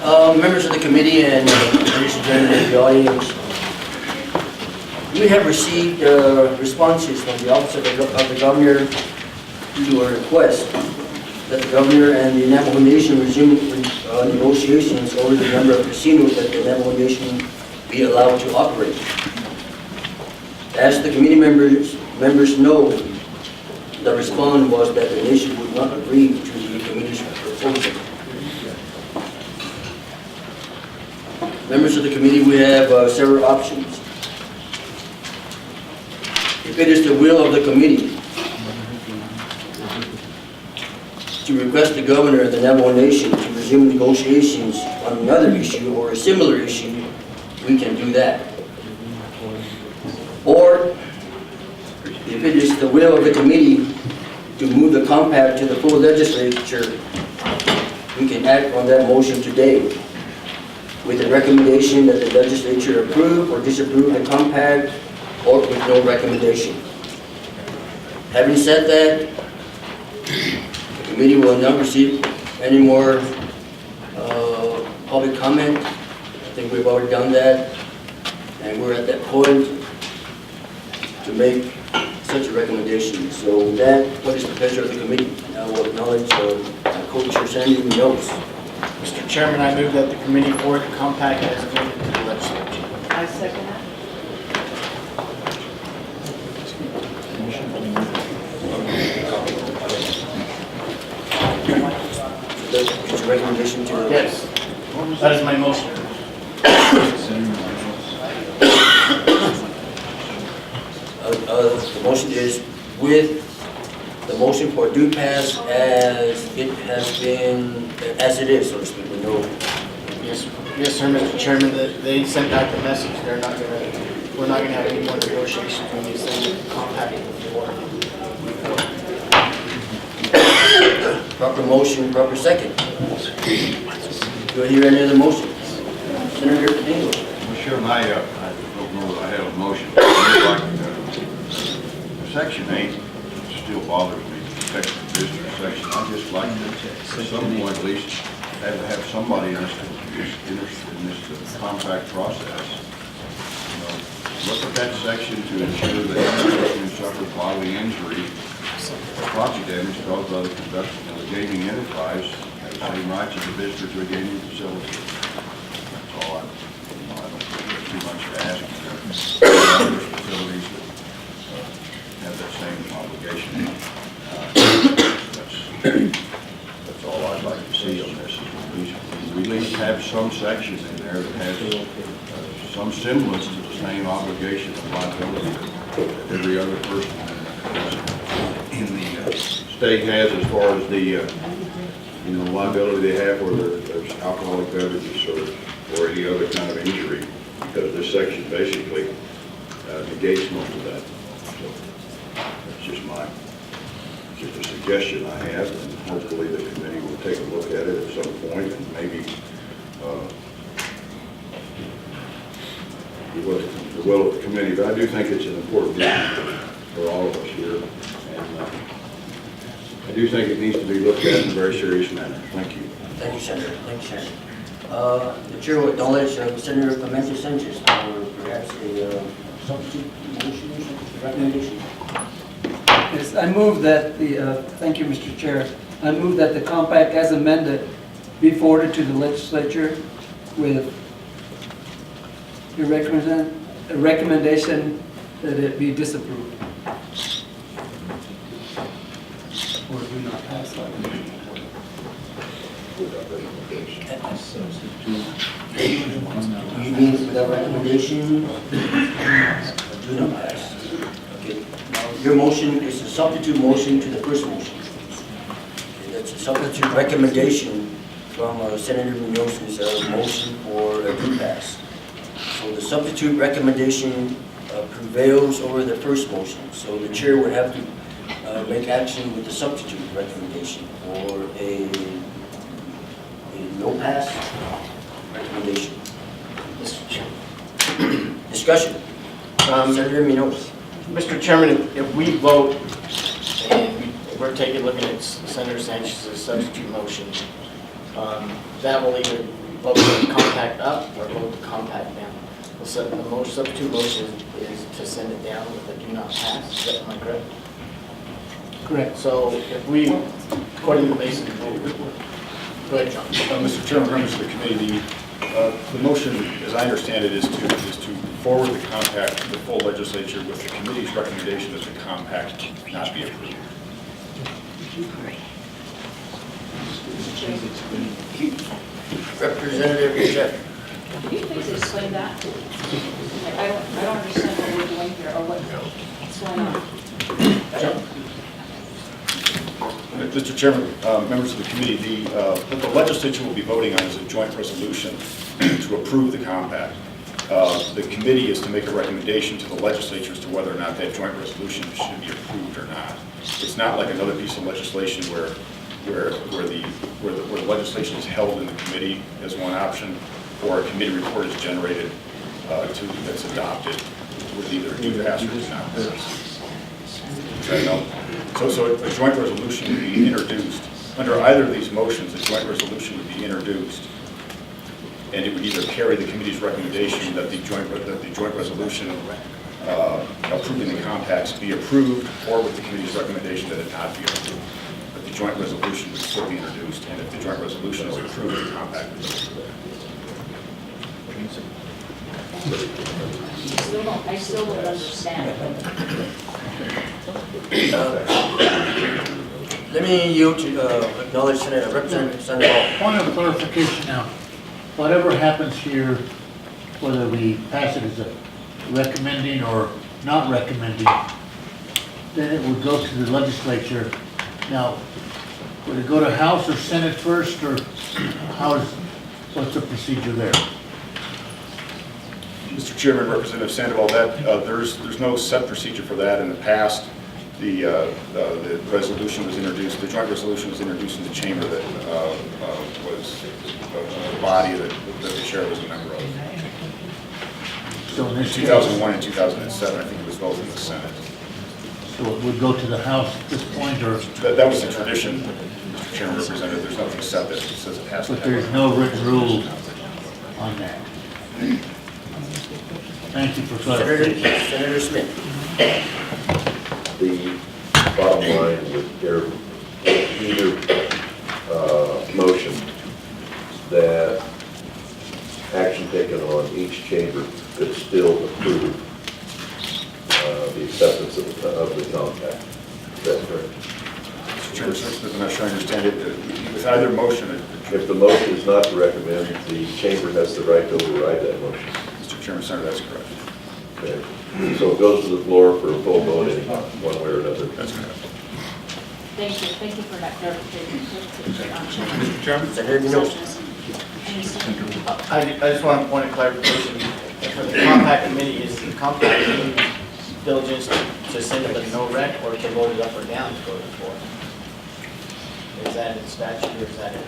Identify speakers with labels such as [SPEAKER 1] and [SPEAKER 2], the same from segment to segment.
[SPEAKER 1] Members of the committee and ladies and gentlemen of the audience, we have received responses from the Office of the Governor to a request that the Governor and the Navajo Nation resume negotiations over the number of casinos that the Navajo Nation be allowed to operate. As the committee members know, the response was that the nation would not agree to the committee's proposal. Members of the committee, we have several options. If it is the will of the committee to request the Governor of the Navajo Nation to resume negotiations on another issue or a similar issue, we can do that. Or, if it is the will of the committee to move the compact to the full legislature, we can act on that motion today with a recommendation that the legislature approve or disapprove the compact, or with no recommendation. Having said that, the committee will not receive any more public comment. I think we've already done that, and we're at that point to make such a recommendation. So with that, what is the pleasure of the committee? And I will acknowledge my co-chair Sandy Munoz.
[SPEAKER 2] Mr. Chairman, I move that the committee forward the compact as amended to the legislature.
[SPEAKER 3] I second that.
[SPEAKER 1] It's a recommendation to...
[SPEAKER 2] Yes, that is my motion.
[SPEAKER 1] The motion is with the motion for due pass as it has been, as it is, so to speak, with no...
[SPEAKER 2] Yes, sir, Mr. Chairman, they sent out the message, we're not gonna have any more negotiations when they send the compact before.
[SPEAKER 1] Proper motion, proper second. Do I hear any other motion? Senator English.
[SPEAKER 4] Well, sure, I don't know that I have a motion. Section 8 still bothers me, section district section. I'd just like to, at some point at least, have somebody interested in this compact process. You know, look at that section to ensure that anyone who suffered bodily injury or property damage caused by the conduct of the gaming enterprise have the same rights as a visitor to a gaming facility. That's all I don't think there's too much to ask. Other facilities that have that same obligation. That's all I'd like to see on this. We at least have some section in there that has some semblance to the same obligation of liability that every other person in the state has, as far as the liability they have where there's alcoholic beverages or any other kind of injury, because this section basically negates most of that. So that's just a suggestion I have, and hopefully the committee will take a look at it at some point and maybe the will of the committee. But I do think it's an important issue for all of us here, and I do think it needs to be looked at in a very serious manner. Thank you.
[SPEAKER 1] Thank you, Senator. Thank you, Senator. The chair will acknowledge Senator Clemente Sanchez for perhaps a substitute motion recommendation.
[SPEAKER 5] Yes, I move that thank you, Mr. Chair. I move that the compact as amended be forwarded to the legislature with a recommendation that it be disapproved. Or do not pass.
[SPEAKER 1] You mean without recommendation? Do not pass. Okay. Now, your motion is a substitute motion to the first motion. Okay, that's a substitute recommendation from Senator Munoz's motion for a due pass. So the substitute recommendation prevails over the first motion. So the chair would have to make action with the substitute recommendation for a no pass recommendation.
[SPEAKER 2] Mr. Chairman.
[SPEAKER 1] Discussion. Senator Munoz.
[SPEAKER 2] Mr. Chairman, if we vote, and we're looking at Senator Sanchez's substitute motion, that will either vote the compact up or vote the compact down. The substitute motion is to send it down with a do not pass, am I correct?
[SPEAKER 5] Correct.
[SPEAKER 2] So if we, according to Mason rule, go ahead, John.
[SPEAKER 3] Mr. Chairman, members of the committee, the motion, as I understand it, is to forward the compact to the full legislature with the committee's recommendation that the compact not be approved.
[SPEAKER 1] Representative Jeff.
[SPEAKER 6] Can you please explain that? I don't understand what we're doing here, or what's going on.
[SPEAKER 3] Mr. Chairman, members of the committee, what the legislature will be voting on is a joint resolution to approve the compact. The committee is to make a recommendation to the legislature as to whether or not that joint resolution should be approved or not. It's not like another piece of legislation where the legislation is held in the committee as one option, or a committee report is generated that's adopted with either do pass or do not pass. So a joint resolution would be introduced. Under either of these motions, a joint resolution would be introduced, and it would either carry the committee's recommendation that the joint resolution approving the compacts be approved, or with the committee's recommendation that it not be approved. But the joint resolution would still be introduced, and if the joint resolution is approved, the compact would be approved.
[SPEAKER 6] I still don't understand.
[SPEAKER 1] Let me yield to acknowledge Senator Representative Sandoval.
[SPEAKER 7] Point of clarification now, whatever happens here, whether we pass it as a recommending or not recommending, then it would go to the legislature. Now, would it go to House or Senate first, or what's the procedure there?
[SPEAKER 3] Mr. Chairman, Representative Sandoval, there's no set procedure for that. In the past, the resolution was introduced, the joint resolution was introduced in the chamber that was the body that the chair was a member of.
[SPEAKER 7] So in
[SPEAKER 3] In
[SPEAKER 7] this
[SPEAKER 3] 2001 and 2007, I think it was both in the Senate.
[SPEAKER 7] So it would go to the House at this point, or,
[SPEAKER 3] That was the tradition, Mr. Chairman, Representative. There's nothing set that says it has to
[SPEAKER 7] but
[SPEAKER 3] happen.
[SPEAKER 7] there's no written rule on that? Thank you for clarification.
[SPEAKER 1] Senator Smith.
[SPEAKER 8] The bottom line with either motion, that action taken on each chamber could still approve the acceptance of the compact. Is that correct?
[SPEAKER 3] Mr. Chairman, Smith, I'm not sure I understand it. With either motion,
[SPEAKER 8] If the motion is not to recommend, the chamber has the right to override that motion.
[SPEAKER 3] Mr. Chairman, Senator, that's correct.
[SPEAKER 8] Okay. So it goes to the floor for a full vote in one way or another.
[SPEAKER 3] That's correct.
[SPEAKER 6] Thank you for that clarification.
[SPEAKER 3] Mr. Chairman?
[SPEAKER 1] Senator Munoz.
[SPEAKER 2] I just want a point of clarification. For the compact committee, is the compact committee diligence to send it with no rec, or to vote it up or down to go to the floor? Is that in statute, or is that in?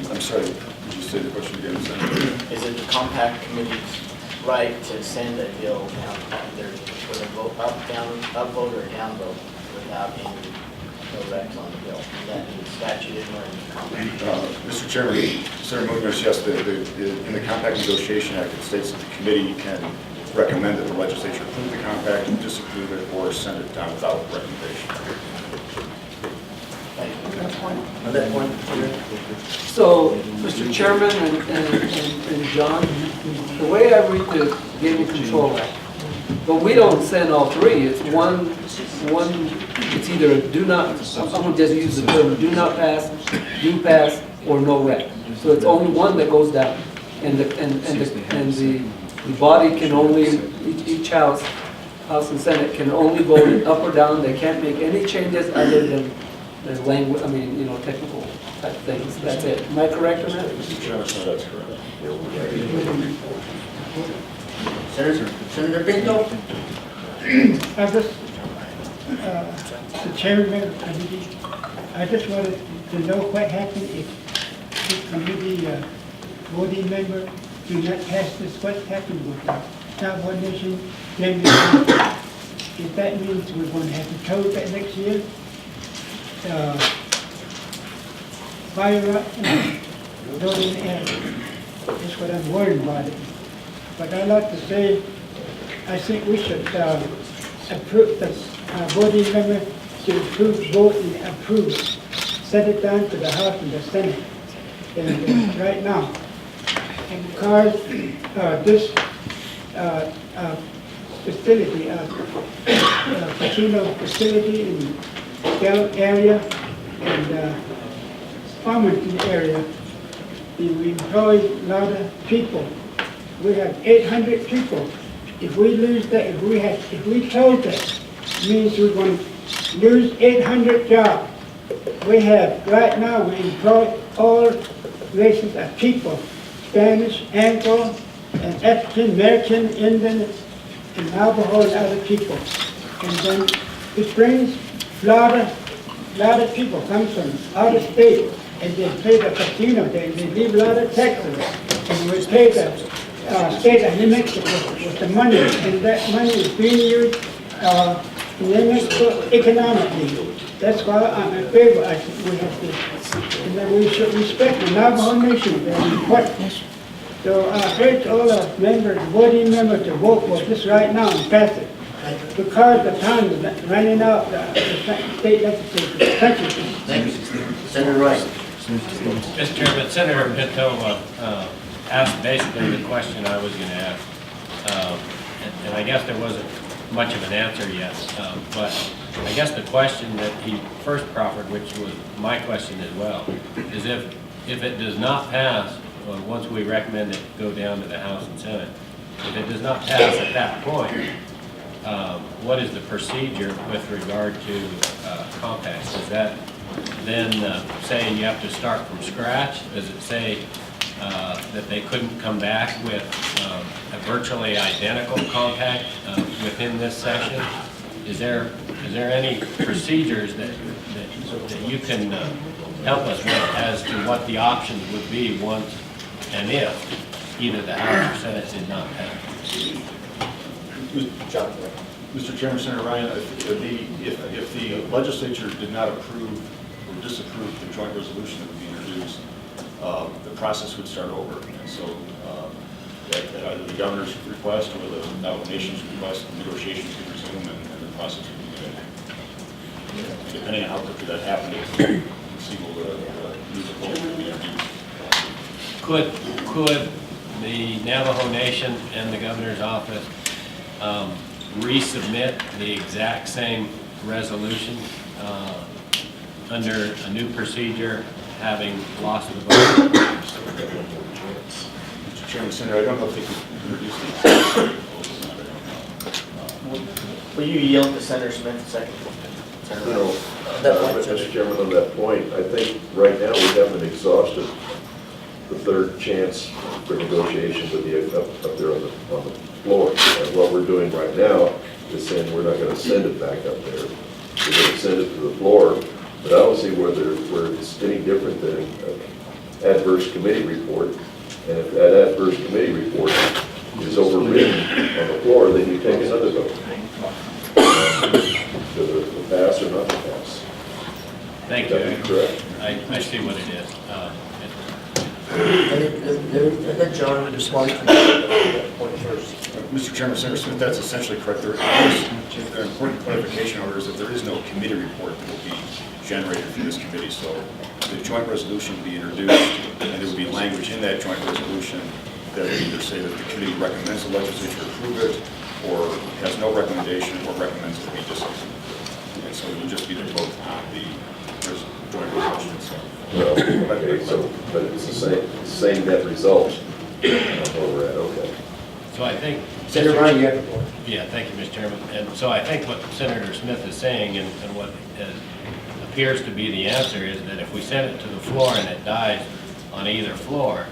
[SPEAKER 3] I'm sorry, could you say the question again, Senator?
[SPEAKER 2] Is it the compact committee's right to send a bill down, either for a vote up vote or down vote, without any no recs on the bill? Is that in statute or in the compact?
[SPEAKER 3] Mr. Chairman, Senator Munoz, yes, in the Compact Negotiation Act, it states that the committee can recommend that the legislature approve the compact, disapprove it, or send it down without recommendation.
[SPEAKER 2] Thank you.
[SPEAKER 1] On that point,
[SPEAKER 5] So, Mr. Chairman and John, the way I read the Gaming Control Act, but we don't send all three, it's one, it's either a do not, I'm going to just use the term do not pass, do pass, or no rec. So it's only one that goes down, and the body can only, each house and Senate can only vote it up or down, they can't make any changes other than language, technical type things, that's it. Am I correct on that?
[SPEAKER 3] Mr. Chairman, that's correct.
[SPEAKER 1] Senator Pinto.
[SPEAKER 9] The chairman of the committee, I just wanted to know what happened if the committee voting member do not pass this, what happened with the Navajo Nation Gaming Compact? If that means we're going to have to close that next year, fire up, voting and That's what I'm worried about it. But I'd like to say, I think we should approve, the voting member should vote and approve. Send it down to the House and the Senate, and right now. And because this facility, casino facility in Dell area and Farmington area, we employ a lot of people. We have 800 people. If we lose that, if we close that, means we're going to lose 800 jobs. We have, right now, we employ all races of people, Spanish, Anglo, and African American, Indian, and Navajo, and other people. And then it brings a lot of people come from out of state, and they play the casino, they leave a lot of taxes, and we pay the state of New Mexico with the money, and that money is being used in New Mexico economically. That's why I'm in favor. I think we have to, and then we should respect the Navajo Nation very important. So I urge all the members, voting members, to vote for this right now and pass it. Because the time is running out, the state legislature. Thank you.
[SPEAKER 1] Thank you. Senator Wright.
[SPEAKER 10] Mr. Chairman, Senator Pinto asked basically the question I was going to ask. And I guess there wasn't much of an answer yet. But I guess the question that he first proffered, which was my question as well, is if it does not pass, once we recommend it go down to the House and Senate, if it does not pass at that point, what is the procedure with regard to compacts? Is that then saying you have to start from scratch? Does it say that they couldn't come back with a virtually identical compact within this session? Is there any procedures that you can help us with as to what the options would be once and if either the House or Senate did not pass?
[SPEAKER 3] Mr. Chairman, Senator Ryan, if the legislature did not approve or disapprove the joint resolution that would be introduced, the process would start over. And so at either the governor's request or the Navajo Nation's request, negotiations would resume and the process would begin. And depending on how quickly that happened, we'll see what new proposal would be introduced.
[SPEAKER 10] Could the Navajo Nation and the governor's office resubmit the exact same resolution under a new procedure, having lost the vote?
[SPEAKER 3] Mr. Chairman, Senator, I don't know if they could introduce the
[SPEAKER 2] Will you yield to Senator Smith a second?
[SPEAKER 8] You know, Mr. Chairman, on that point, I think right now we haven't exhausted the third chance for negotiation with the, up there on the floor. And what we're doing right now is saying we're not going to send it back up there. We're going to send it to the floor. But I don't see where it's any different than an adverse committee report. And if that adverse committee report is overridden on the floor, then you take another vote. Whether to pass or not to pass.
[SPEAKER 10] Thank you.
[SPEAKER 8] Correct.
[SPEAKER 10] I see what it is.
[SPEAKER 1] Let John respond to that point first.
[SPEAKER 3] Mr. Chairman, Senator Smith, that's essentially correct. There is an important clarification, however, is that there is no committee report that will be generated for this committee. So the joint resolution will be introduced, and there will be language in that joint resolution that will either say that the committee recommends the legislature approve it, or has no recommendation, or recommends it be disapproved. And so it will just be the vote on the joint resolution itself.
[SPEAKER 8] Well, okay, so, but it's the same net result where we're at, okay.
[SPEAKER 10] So I think...
[SPEAKER 1] Senator Ryan, you have the floor.
[SPEAKER 10] Yeah, thank you, Mr. Chairman. And so I think what Senator Smith is saying, and what appears to be the answer, is that if we send it to the floor and it dies on either floor,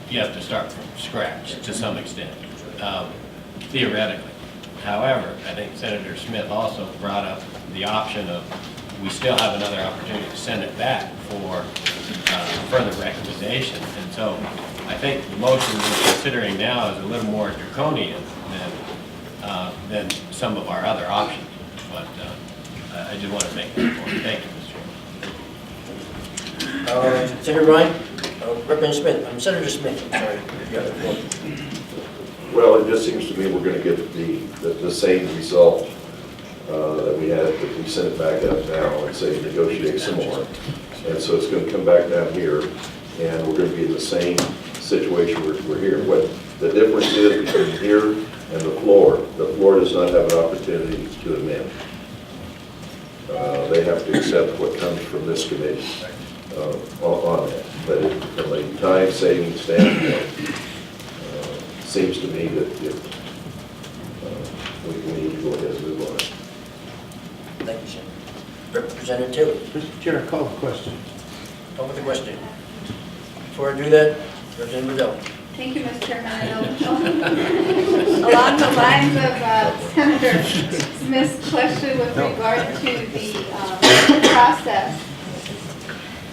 [SPEAKER 10] you have to start from scratch to some extent, theoretically. However, I think Senator Smith also brought up the option of we still have another opportunity to send it back for further recommendation. And so I think the motion we're considering now is a little more draconian than some of our other options. But I just want to make that point. Thank you, Mr. Chairman.
[SPEAKER 1] Senator Ryan? Representative Smith, Senator Smith, I'm sorry. You have the floor.
[SPEAKER 8] Well, it just seems to me we're going to get the same result that we had, if we send it back up now and say negotiate some more. And so it's going to come back down here, and we're going to be in the same situation we're here. What the difference is between here and the floor does not have an opportunity to amend. They have to accept what comes from this committee on that. But from a time-saving standpoint, seems to me that we need to go ahead and move on.
[SPEAKER 1] Thank you, Senator. Representative Taylor,
[SPEAKER 7] Mr. Chair, I call the question.
[SPEAKER 1] call with the question. Before I do that, Representative Riddell.
[SPEAKER 6] Thank you, Mr. Chairman. I know, along the lines of Senator Smith's question with regard to the process,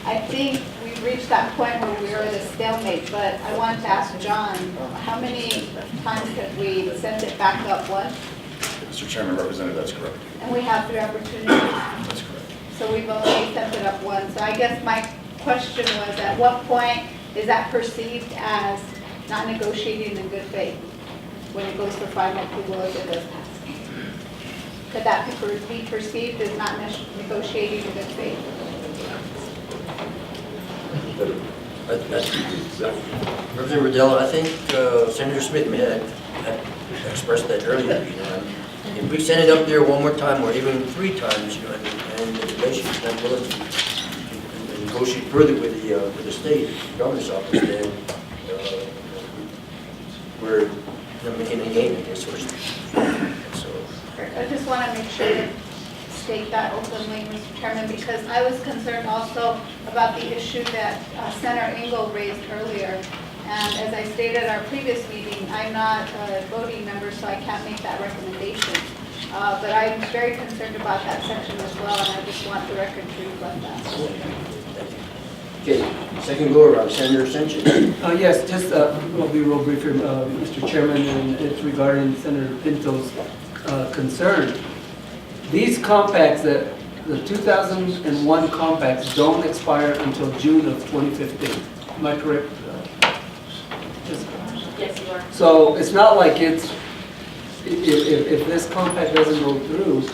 [SPEAKER 6] I think we've reached that point where we are at a stalemate, but I wanted to ask John, how many times have we sent it back up? Once?
[SPEAKER 3] Mr. Chairman, Representative, that's correct.
[SPEAKER 6] And we have 3 opportunities.
[SPEAKER 3] That's correct.
[SPEAKER 6] So we've only sent it up once. So I guess my question was, at what point is that perceived as not negotiating in good faith when it goes for final approval if it does pass? Could that be perceived as not negotiating in good faith?
[SPEAKER 1] Representative Riddell, I think Senator Smith may have expressed that earlier, you know. If we send it up there one more time or even 3 times, you know, and the relation is not willing to negotiate further with the state governor's office, then we're not making a gain, I guess. So,
[SPEAKER 6] I just want to make sure to state that openly, Mr. Chairman, because I was concerned also about the issue that Senator Engel raised earlier. And as I stated at our previous meeting, I'm not a voting member, so I can't make that recommendation. But I'm very concerned about that section as well, and I just want the record to reflect that.
[SPEAKER 1] okay, second go around, Senator Sanchez.
[SPEAKER 5] Yes, just, I'll be real brief here, Mr. Chairman, and it's regarding Senator Pinto's concern. These compacts, the 2001 compacts don't expire until June of 2015. Am I correct?
[SPEAKER 6] Yes, you are.
[SPEAKER 5] So it's not like it's, if this compact doesn't go through,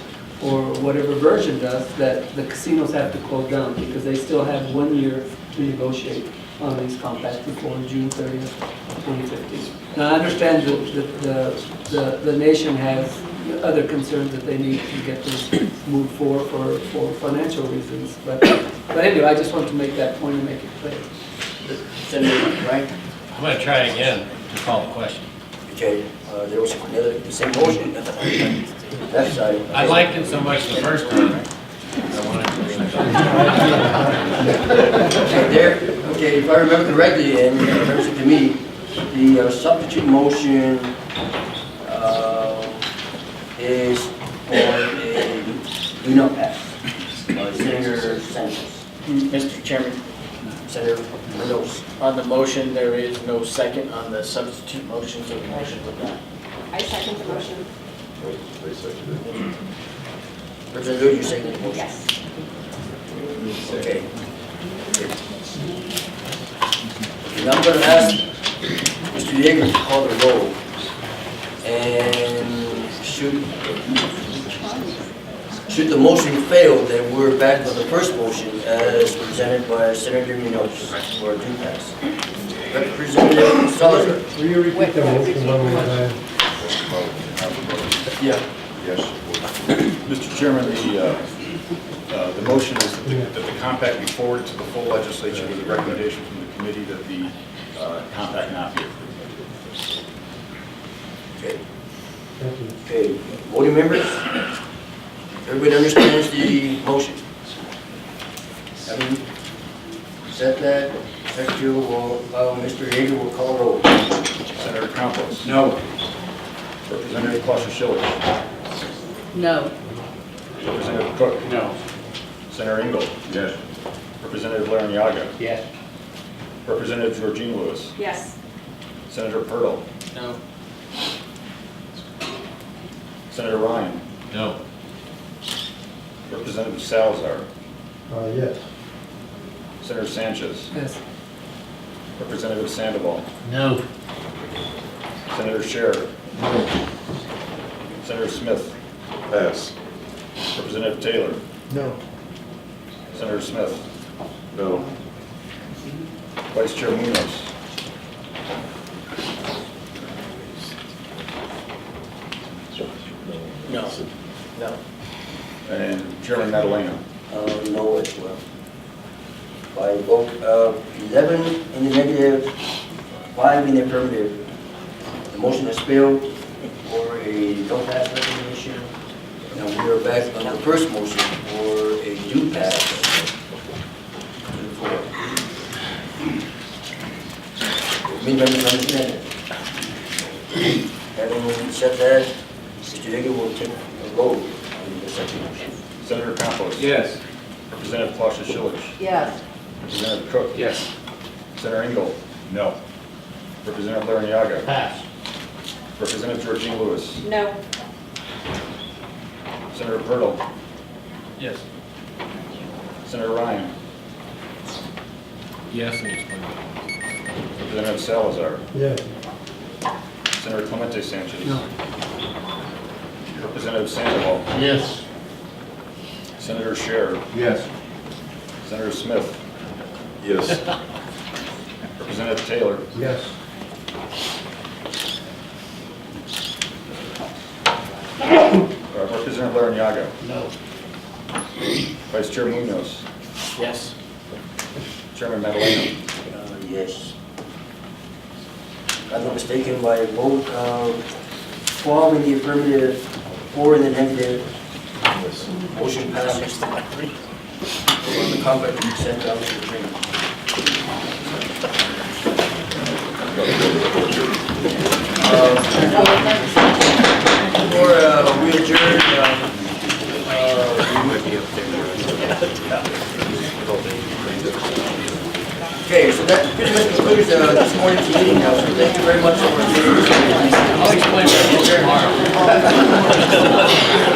[SPEAKER 5] or whatever version does, that the casinos have to close down, because they still have 1 year to negotiate on these compacts before June 30th, 2015. Now, I understand that the nation has other concerns that they need to get this moved forward for financial reasons, but anyway, I just want to make that point and make it clear.
[SPEAKER 1] Senator Wright.
[SPEAKER 10] I'm going to try again to call the question.
[SPEAKER 1] Okay, there was the same motion. That side.
[SPEAKER 10] I liked it so much the first time, I wanted to bring it up.
[SPEAKER 1] Okay, if I remember correctly, and it reference to me, the substitute motion is for a do not pass by Senator Sanchez.
[SPEAKER 2] Mr. Chairman,
[SPEAKER 1] Senator Mendoza.
[SPEAKER 2] on the motion, there is no second on the substitute motion, so the motion would not.
[SPEAKER 6] I second the motion.
[SPEAKER 8] They seconded it.
[SPEAKER 1] Representative Liu, you second the motion?
[SPEAKER 6] Yes.
[SPEAKER 1] Okay. Now I'm going to ask Mr. Yeager to call the roll. And should the motion fail, then we're back to the first motion as presented by Senator Munoz for a do pass. Representative Salazar.
[SPEAKER 11] Will you repeat the motion one more time?
[SPEAKER 1] Yeah.
[SPEAKER 3] Yes. Mr. Chairman, the motion is that the compact be forwarded to the full legislature with a recommendation from the committee that the compact not be approved.
[SPEAKER 1] Okay.
[SPEAKER 11] Thank you.
[SPEAKER 1] Okay. Voting members? Everybody understands the motion? Having said that, Secretary will, Mr. Yeager will call roll.
[SPEAKER 3] Senator Campos.
[SPEAKER 1] No.
[SPEAKER 3] Representative Klauscher-Schilling.
[SPEAKER 6] No.
[SPEAKER 3] Representative Cook.
[SPEAKER 10] No.
[SPEAKER 3] Senator Engel.
[SPEAKER 4] Yes.
[SPEAKER 3] Representative Larranaga.
[SPEAKER 10] Yes.
[SPEAKER 3] Representative Georgine Lewis.
[SPEAKER 6] Yes.
[SPEAKER 3] Senator Purtle.
[SPEAKER 2] No.
[SPEAKER 3] Senator Ryan.
[SPEAKER 10] No.
[SPEAKER 3] Representative Salazar.
[SPEAKER 11] Yes.
[SPEAKER 3] Senator Sanchez.
[SPEAKER 5] Yes.
[SPEAKER 3] Representative Sandoval,
[SPEAKER 7] No.
[SPEAKER 3] Senator Scher, Senator Smith,
[SPEAKER 8] Pass.
[SPEAKER 3] Representative Taylor,
[SPEAKER 11] No.
[SPEAKER 3] Senator Smith,
[SPEAKER 8] No.
[SPEAKER 3] Vice Chair Munoz,
[SPEAKER 1] No.
[SPEAKER 2] No.
[SPEAKER 3] and Chairman Madalena.
[SPEAKER 1] No as well. By vote of 11 in the negative, 5 in the affirmative, the motion is failed for a no pass recommendation. Now we are back on the first motion for a do pass to the floor. Committee members understand it? Having said that, Mr. Yeager will take a vote on the second motion.
[SPEAKER 3] Senator Campos.
[SPEAKER 10] Yes.
[SPEAKER 3] Representative Klauscha Schillich.
[SPEAKER 6] Yes.
[SPEAKER 3] Representative Cook.
[SPEAKER 10] Yes.
[SPEAKER 3] Senator Engel.
[SPEAKER 4] No.
[SPEAKER 3] Representative Larranaga.
[SPEAKER 10] Pass.
[SPEAKER 3] Representative Georgine Lewis.
[SPEAKER 6] No.
[SPEAKER 3] Senator Bertle.
[SPEAKER 10] Yes.
[SPEAKER 3] Senator Ryan.
[SPEAKER 10] Yes, and explain.
[SPEAKER 3] Representative Salazar.
[SPEAKER 11] Yes.
[SPEAKER 3] Senator Clemente Sanchez.
[SPEAKER 5] No.
[SPEAKER 3] Representative Sandoval.
[SPEAKER 7] Yes.
[SPEAKER 3] Senator Scher.
[SPEAKER 4] Yes.
[SPEAKER 3] Senator Smith.
[SPEAKER 8] Yes.
[SPEAKER 3] Representative Taylor.
[SPEAKER 11] Yes.
[SPEAKER 3] Representative Larranaga.
[SPEAKER 10] No.
[SPEAKER 3] Vice Chair Munoz.
[SPEAKER 2] Yes.
[SPEAKER 3] Chairman Madalena.
[SPEAKER 1] Yes. If I'm not mistaken, by a vote of 12 in the affirmative, 4 in the negative, motion passes. On the compact, we sent out to the training. Before we adjourn, okay, so that pretty much concludes this morning's meeting. So thank you very much for being here.
[SPEAKER 10] I'll explain that tomorrow.